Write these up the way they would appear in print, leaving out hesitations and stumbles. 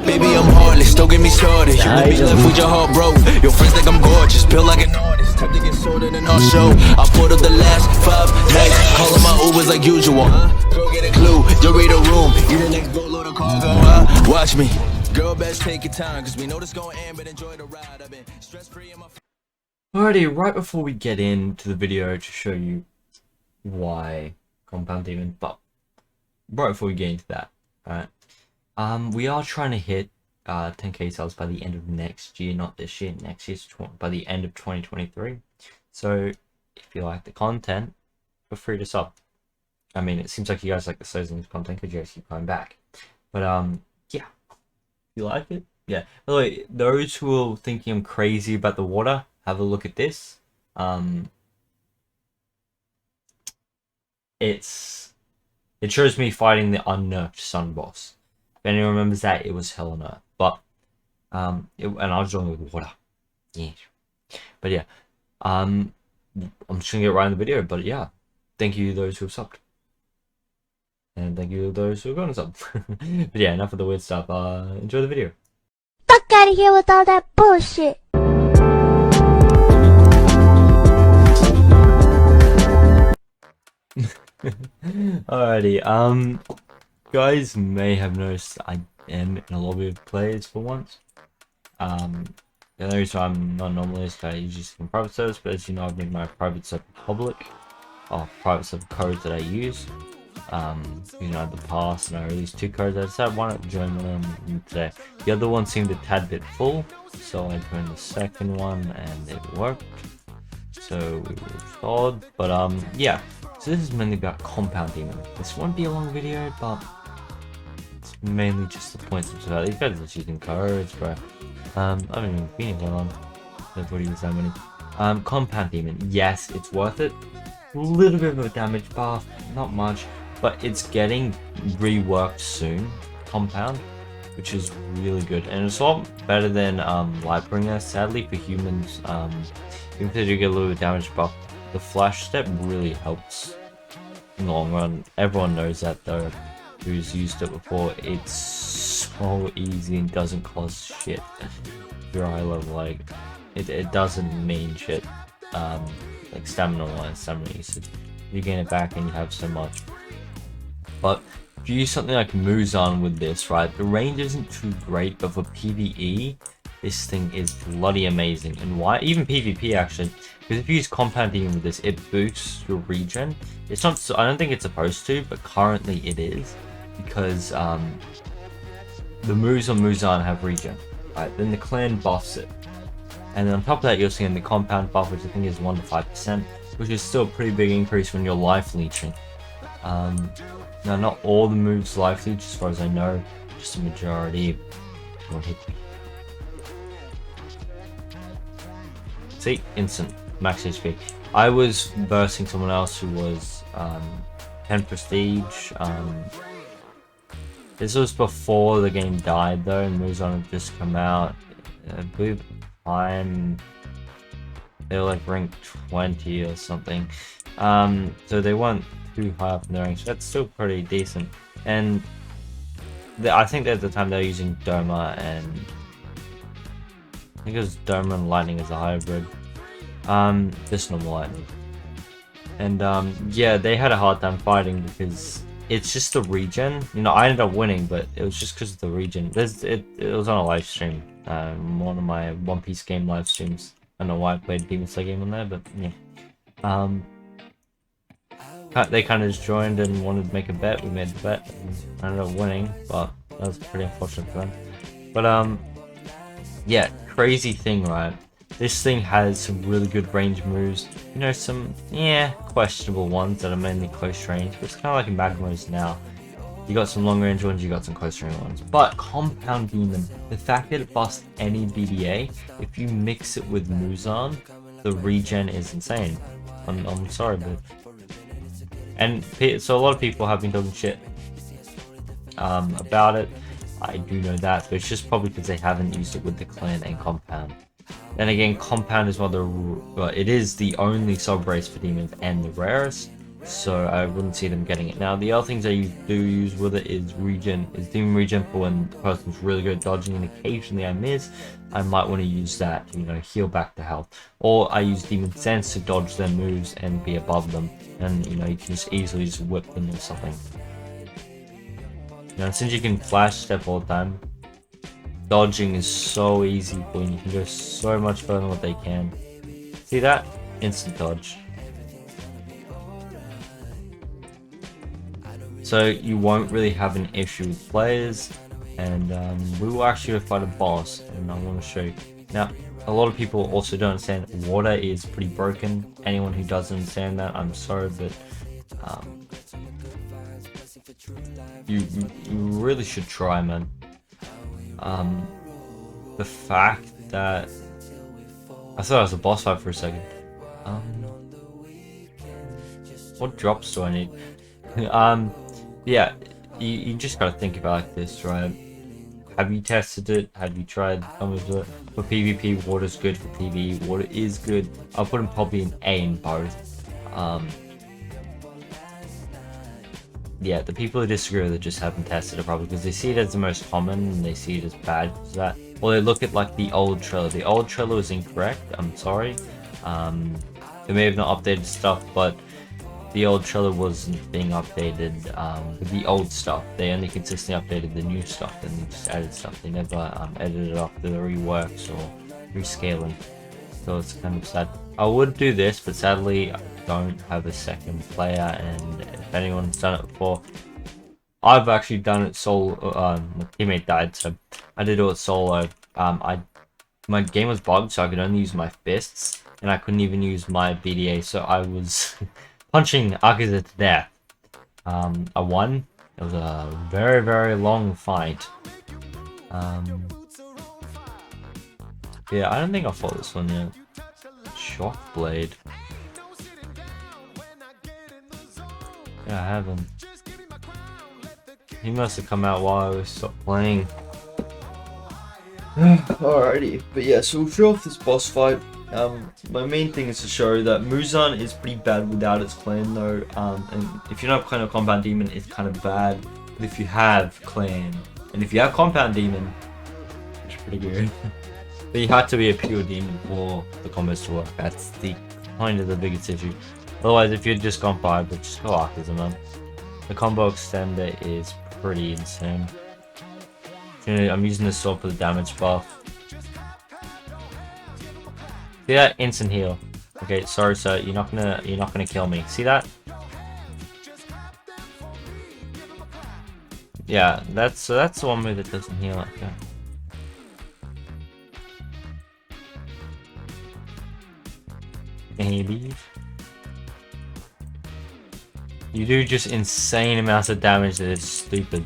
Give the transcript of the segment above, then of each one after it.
Baby, I'm heartless, don't get me started. You will be left with your heart broke. Your friends think I'm gorgeous, built like an artist. Time to get sold in an art show. I put up the last 5 nights, calling my Ubers like usual. Girl, get a clue, you read a room. You the next boatload of cargo, watch me. Girl, best take your time, cause we know this gon' end, but enjoy the ride. I've been stress-free in my... Alrighty, right before we get into the video to show you why Compound Demon, but right before we get into that, alright, we are trying to hit 10k subs by the end of next year, not this year, next year, by the end of 2023. So if you like the content, feel free to sub. I mean, it seems like you guys like the Sozings content because you guys keep coming back. But yeah, if you like it, yeah. By the way, those who are thinking I'm crazy about the water, have a look at this. It shows me fighting the unnerfed sun boss. If anyone remembers that, it was hell on earth. But and I was doing it with water. Yeah. But yeah. I'm just gonna get right in the video, but yeah. Thank you those who have subbed. And thank you those who are going to sub. But yeah, enough of the weird stuff. Enjoy the video. Fuck out of here with all that bullshit. Alrighty, guys may have noticed I am in a lobby of players for once. The only reason I'm not normally is because I usually see in private servers, but as you know, I've made my private server public. Private server codes that I use. You know, in the past, and I released 2 codes. I decided why not join one of them today. The other one seemed a tad bit full, so I joined the second one and it worked. So we were restored, but yeah. So this is mainly about Compound Demon. This won't be a long video, but it's mainly just the points of these guys are just using codes, bro. I haven't even been here long. Nobody uses that many. Compound Demon, yes, it's worth it. A little bit of a damage buff, not much, but it's getting reworked soon. Compound, which is really good, and it's a lot better than Lightbringer. Sadly for humans, even if they do get a little bit of damage buff, the flash step really helps in the long run. Everyone knows that though, who's used it before. It's so easy and doesn't cost shit. If you're high level, like it doesn't mean shit. Like stamina usage, you gain it back and you have so much. But if you use something like Muzan with this, right, the range isn't too great, but for PvE, this thing is bloody amazing. And why? Even PvP actually, because if you use Compound Demon with this, it boosts your regen. It's not, I don't think it's supposed to, but currently it is, because the moves on Muzan have regen, right? Then the clan buffs it, and then on top of that, you're seeing the compound buff, which I think is 1 to 5%, which is still a pretty big increase when you're life leeching. Now, not all the moves life leech, as far as I know, just a majority will hit me. See, instant max HP. I was versing someone else who was 10 prestige. This was before the game died though, and Muzan had just come out. I believe they were like rank 20 or something. So they weren't too high up in the ranks. That's still pretty decent. And I think at the time they were using Doma, and I think it was Doma and Lightning as a hybrid. Just normal Lightning. And yeah, they had a hard time fighting because it's just the regen. You know, I ended up winning, but it was just because of the regen. It was on a live stream. One of my One Piece game live streams. I don't know why I played Demon Slayer game on there, but yeah. They kind of just joined and wanted to make a bet. We made the bet and I ended up winning, but that was pretty unfortunate for them. But yeah, crazy thing, right? This thing has some really good range moves. You know, some questionable ones that are mainly close range, but it's kind of like in Magma's now. You got some long range ones, you got some close range ones. But Compound Demon, the fact that it busts any BDA, if you mix it with Muzan, the regen is insane. I'm sorry, but... And so a lot of people have been talking shit about it. I do know that, but it's just probably because they haven't used it with the clan and Compound. Then again, Compound is one of the... Well, it is the only sub-race for demons and the rarest. so I wouldn't see them getting it. Now, the other things that you do use with it is demon regen for when the person's really good at dodging, and occasionally I miss. I might want to use that to, heal back the health. Or I use demon sense to dodge their moves and be above them, and you can just easily just whip them or something. Since you can flash step all the time, dodging is so easy for you. You can go so much further than what they can. See that? Instant dodge. So you won't really have an issue with players, and we will actually fight a boss, and I want to show you. Now, a lot of people also don't understand water is pretty broken. Anyone who doesn't understand that, I'm sorry, but you really should try, man. The fact that I thought it was a boss fight for a second. What drops do I need? Yeah, you just gotta think about it like this, right? Have you tested it? Have you tried some of it? For PvP, water's good. For PvE, water is good. I'll put them probably in A in both. Yeah, the people who disagree with it just haven't tested it probably because they see it as the most common and they see it as bad because that. Or they look at like the old trailer. The old trailer is incorrect. I'm sorry. They may have not updated stuff, but the old trailer wasn't being updated with the old stuff. They only consistently updated the new stuff and they just added stuff. They never edited it up the reworks or rescaling. So it's kind of sad. I would do this, but sadly I don't have a second player, and if anyone's done it before, I've actually done it solo. My teammate died, so I did it solo. My game was bugged, so I could only use my fists, and I couldn't even use my BDA, so I was punching Akaza to death. I won. It was a very, very long fight. Yeah, I don't think I fought this one yet. Shock Blade. Yeah, I haven't. He must have come out while I was stopped playing. Alrighty, but yeah, so we'll show off this boss fight. My main thing is to show that Muzan is pretty bad without its clan though, and if you're not playing a Compound Demon, it's kind of bad. But if you have clan, and if you have Compound Demon, it's pretty good. But you have to be a pure demon for the combos to work. That's the kind of the biggest issue. Otherwise, if you're just gone by, but just go Akaza, man. The combo extender is pretty insane. I'm using this sword for the damage buff. See that? Instant heal. Okay, sorry sir, you're not gonna kill me. See that? Yeah, that's the one move that doesn't heal. Okay. Maybe. You do just insane amounts of damage that is stupid.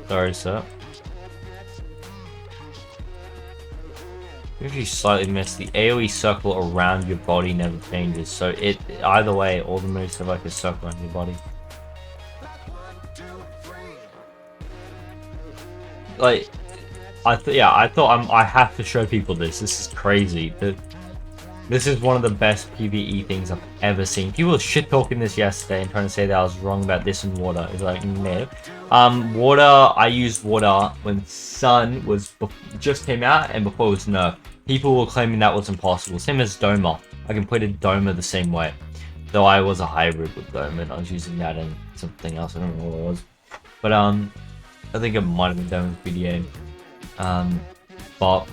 Sorry, sir. If you slightly miss, the AoE circle around your body never changes, so it either way, all the moves have like a circle around your body. Like, I thought I have to show people this. This is crazy. This is one of the best PvE things I've ever seen. People were shit talking this yesterday and trying to say that I was wrong about this and water. It's like, no. Water, I used water when Sun was just came out and before it was nerfed. People were claiming that was impossible. Same as Doma. I completed Doma the same way. Though I was a hybrid with Doma and I was using that and something else. I don't know what it was. But I think it might have been Doma's BDA. But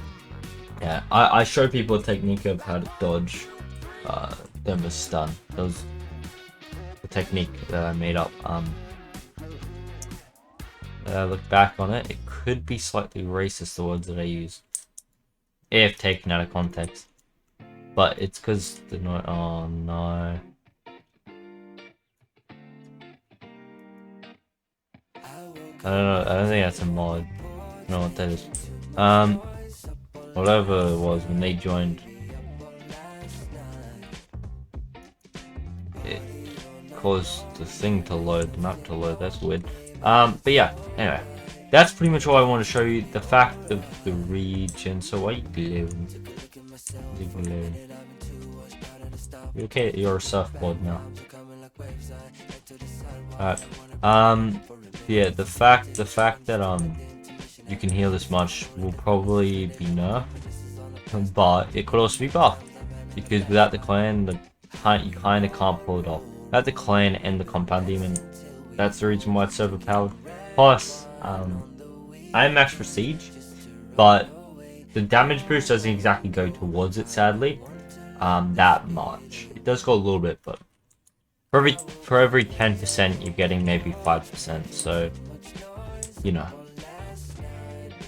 yeah, I showed people a technique of how to dodge Doma's stun. That was the technique that I made up. Look back on it, it could be slightly racist, the words that I use, if taken out of context. But it's because the no. Oh no. I don't know. I don't think that's a mod. I don't know what that is. Whatever it was when they joined, it caused the thing to load, the map to load. That's weird. But yeah. Anyway, that's pretty much all I want to show you. The fact of the region. So why you glowing? Okay, you're a surfboard now. Alright. Yeah, the fact that you can heal this much will probably be nerfed, but it could also be buffed because without the clan, you kind of can't pull it off. Without the clan and the compound demon, that's the reason why it's overpowered. Plus, I am max prestige, but the damage boost doesn't exactly go towards it, sadly, that much. It does go a little bit, but for every 10%, you're getting maybe 5%. So, you know,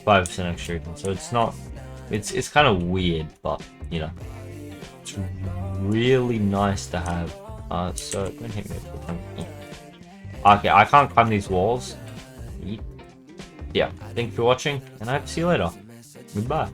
5% extra. So it's not. It's kind of weird, but you know, it's really nice to have. So don't hit me with the Okay, I can't climb these walls. Yeah, thank you for watching, and I hope to see you later. Goodbye.